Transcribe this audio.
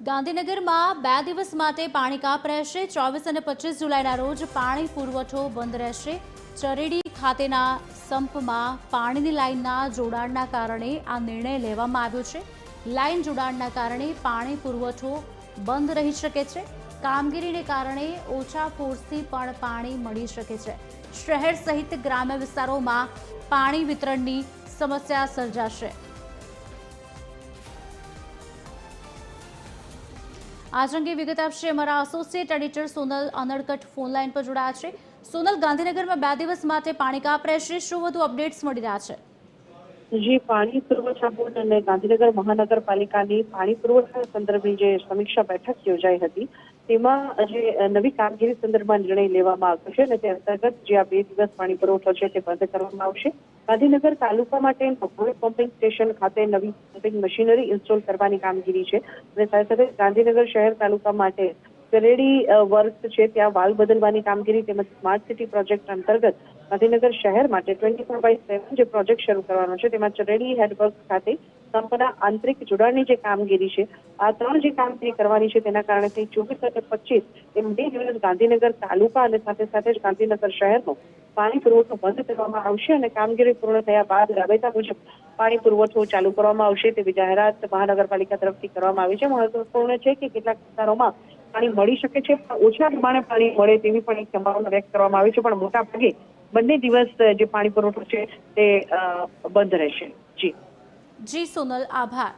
ગાંધીનગરમાં 2 દિવસ માટે પાણી કાપ રહેશે। 24 અને 25 જુલાઈના રોજ પાણી પુરવઠો બંધ રહેશે। ચરેડી ખાતેના સંપમાં પાણીની લાઇનના જોડાણના કારણે આ નિર્ણય લેવામાં આવ્યો છે। લાઇન જોડાણના કારણે પાણી પુરવઠો બંધ રહી શકે છે। કામગીરીને કારણે ઓછા ફોર્સથી પણ પાણી મળી શકે છે। શહેર સહિત ગ્રામ્ય વિસ્તારોમાં પાણી વિતરણની સમસ્યા સર્જાશે। आज अंगे विगत आपसे हमारा associate editor Sonal Unadkat phone line पर जोड़ाया है। सोनल, गांधीनगर में 2 दिवस माटे पाणी काप रहेशे, शुं वधु अपडेट्स मळी रह्या छे? जी, पाणी पुरवठा बोर्ड અને ગાંધીનગર મહાનગરપાલિકાની પાણી પુરવઠા સંદર્ભે જે સમીક્ષા બેઠક યોજાઈ હતી તેમાં જે નવી કામગીરી સંદર્ભમાં નિર્ણય લેવામાં આવ્યો છે અને તે અંતર્ગત જે આ 2 દિવસ પાણી પુરવઠો છે તે બંધ કરવામાં આવશે। ગાંધીનગર તાલુકા માટે નવું પમ્પિંગ સ્ટેશન ખાતે નવી પમ્પિંગ મશીનરી ઇન્સ્ટોલ કરવાની કામગીરી છે અને સાથે સાથે ગાંધીનગર શહેર તાલુકા માટે ચરેડી વર્ક છે ત્યાં વાલ બદલવાની કામગીરી તેમજ સ્માર્ટ સિટી પ્રોજેક્ટ અંતર્ગત ગાંધીનગર શહેર માટે 24/7 જે પ્રોજેક્ટ શરૂ કરવાનો છે તેમાં ચરેડી હેડવર્ક ખાતે સંપના આંતરિક જોડાણની જે કામગીરી છે આ 3 જે કામગીરી કરવાની છે તેના કારણે 24 અને 25 એમ 2 દિવસ ગાંધીનગર તાલુકા અને સાથે સાથે જ ગાંધીનગર શહેરનો પાણી પુરવઠો બંધ કરવામાં આવશે અને કામગીરી પૂર્ણ થયા બાદ રાબેતા મુજબ પાણી પુરવઠો ચાલુ કરવામાં આવશે તેવી જાહેરાત મહાનગરપાલિકા તરફથી કરવામાં આવી છે। મહત્વપૂર્ણ છે કે કેટલાક વિસ્તારોમાં પાણી મળી શકે છે પણ ઓછા પ્રમાણે પાણી મળે તેવી પણ એક સંભાવના વ્યક્ત કરવામાં આવી છે, પણ મોટા ભાગે બંને દિવસ જે પાણી પુરવઠો છે તે બંધ રહેશે। જી સોનલ, આભાર।